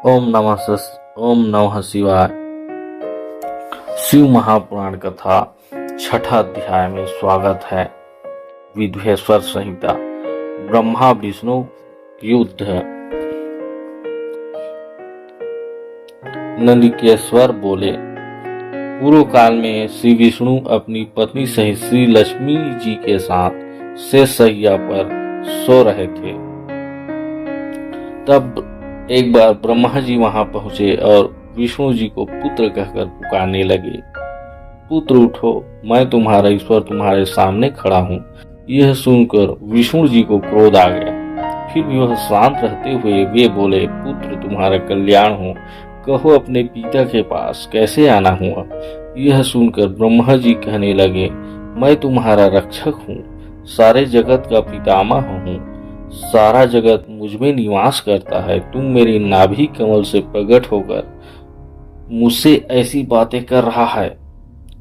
ओम नमः शिवाय। शिव महापुराण कथा छठा अध्याय में स्वागत है। विद्वेश्वर संहिता। ब्रह्मा विष्णु युद्ध। नंदिकेश्वर बोले, पूर्व काल में श्री विष्णु अपनी पत्नी सहित श्री लक्ष्मी जी के साथ शेष शैया पर सो रहे थे। तब एक बार ब्रह्मा जी वहां पहुंचे और विष्णु जी को पुत्र कहकर पुकारने लगे। पुत्र उठो, मैं तुम्हारा ईश्वर तुम्हारे सामने खड़ा हूँ। यह सुनकर विष्णु जी को क्रोध आ गया। फिर भी वह शांत रहते हुए वे बोले, पुत्र तुम्हारा कल्याण हो, कहो अपने पिता के पास कैसे आना हुआ। यह सुनकर ब्रह्मा जी कहने लगे, मैं तुम्हारा रक्षक हूँ, सारे जगत का पितामह हूँ, सारा जगत मुझमें निवास करता है। तुम मेरी नाभि कमल से प्रकट होकर मुझसे ऐसी बातें कर रहा है।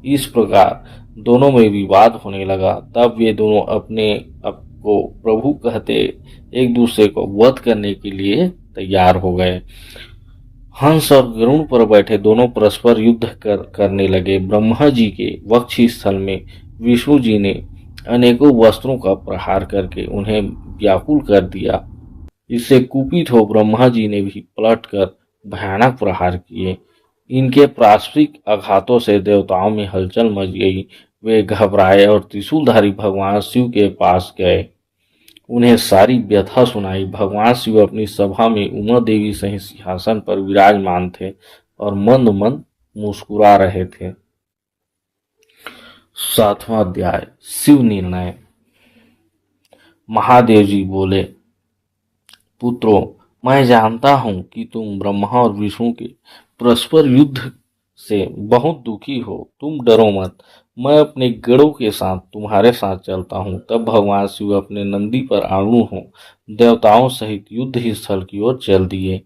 इस प्रकार दोनों में विवाद होने लगा। तब वे दोनों अपने आप को प्रभु कहते एक दूसरे को वध करने के लिए तैयार हो गए। हंस और गरुड़ पर बैठे दोनों परस्पर युद्ध करने लगे। ब्रह्मा जी के वक्ष स्थल में विष्णु जी ने अनेकों वस्त्रों का प्रहार करके उन्हें व्याकुल कर दिया। इससे कुपित हो ब्रह्मा जी ने भी पलटकर भयानक प्रहार किए। इनके पार्श्विक आघातों से देवताओं में हलचल मच गई। वे घबराए और त्रिशूलधारी भगवान शिव के पास गए, उन्हें सारी व्यथा सुनाई। भगवान शिव अपनी सभा में उमा देवी सहित सिंहासन पर विराजमान थे और मंद मंद मुस्कुरा रहे थे। सातवां अध्याय। शिव निर्णय। महादेव जी बोले, पुत्रों, मैं जानता हूं कि तुम ब्रह्मा और विष्णु के परस्पर युद्ध से बहुत दुखी हो। तुम डरो मत, मैं अपने गणों के साथ तुम्हारे साथ चलता हूं। तब भगवान शिव अपने नंदी पर आरूढ़ हो देवताओं सहित युद्ध स्थल की ओर चल दिए।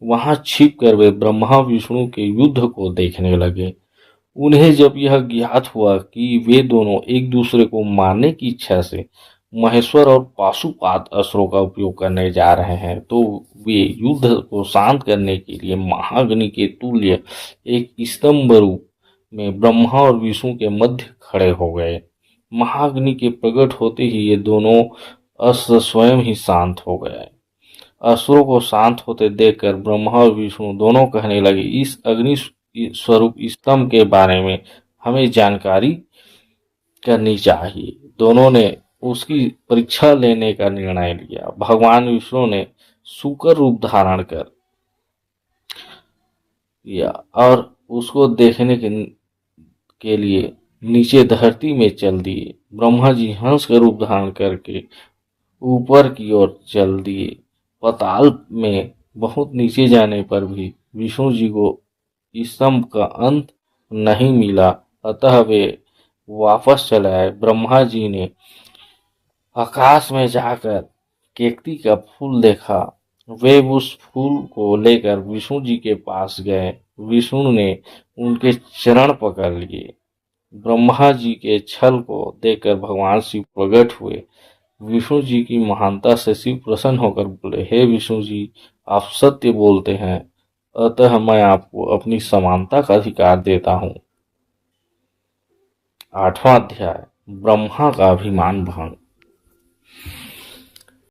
वहां छिप कर वे ब्रह्मा विष्णु के युद्ध को देखने लगे। उन्हें जब यह ज्ञात हुआ कि वे दोनों एक दूसरे को मारने की इच्छा से महेश्वर और पाशुपात अस्त्रों का उपयोग करने जा रहे हैं, तो वे युद्ध को शांत करने के लिए महाअग्नि के तुल्य एक स्तंभ रूप में ब्रह्मा और विष्णु के मध्य खड़े हो गए। महाअग्नि के प्रकट होते ही ये दोनों अस्त्र स्वयं ही शांत हो गए। अस्त्रों को शांत होते देखकर ब्रह्मा और विष्णु दोनों कहने लगे, इस अग्नि स्वरूप स्तंभ के बारे में हमें जानकारी करनी चाहिए। दोनों ने उसकी परीक्षा लेने का निर्णय लिया। भगवान विष्णु ने सूकर रूप धारण कर किया और उसको देखने के लिए नीचे धरती में चल दिए। ब्रह्मा जी हंस का रूप धारण करके ऊपर की ओर चल दिए। पाताल में बहुत नीचे जाने पर भी विष्णु जी को स्तंभ का अंत नहीं मिला, अतः वे वापस चले आए। ब्रह्मा जी ने आकाश में जाकर केकती का फूल देखा। वे उस फूल को लेकर विष्णु जी के पास गए। विष्णु ने उनके चरण पकड़ लिए। ब्रह्मा जी के छल को देखकर भगवान शिव प्रकट हुए। विष्णु जी की महानता से शिव प्रसन्न होकर बोले, हे विष्णु जी, आप सत्य बोलते हैं, अतः मैं आपको अपनी समानता का अधिकार देता हूँ। आठवां अध्याय। ब्रह्मा का अभिमान भंग।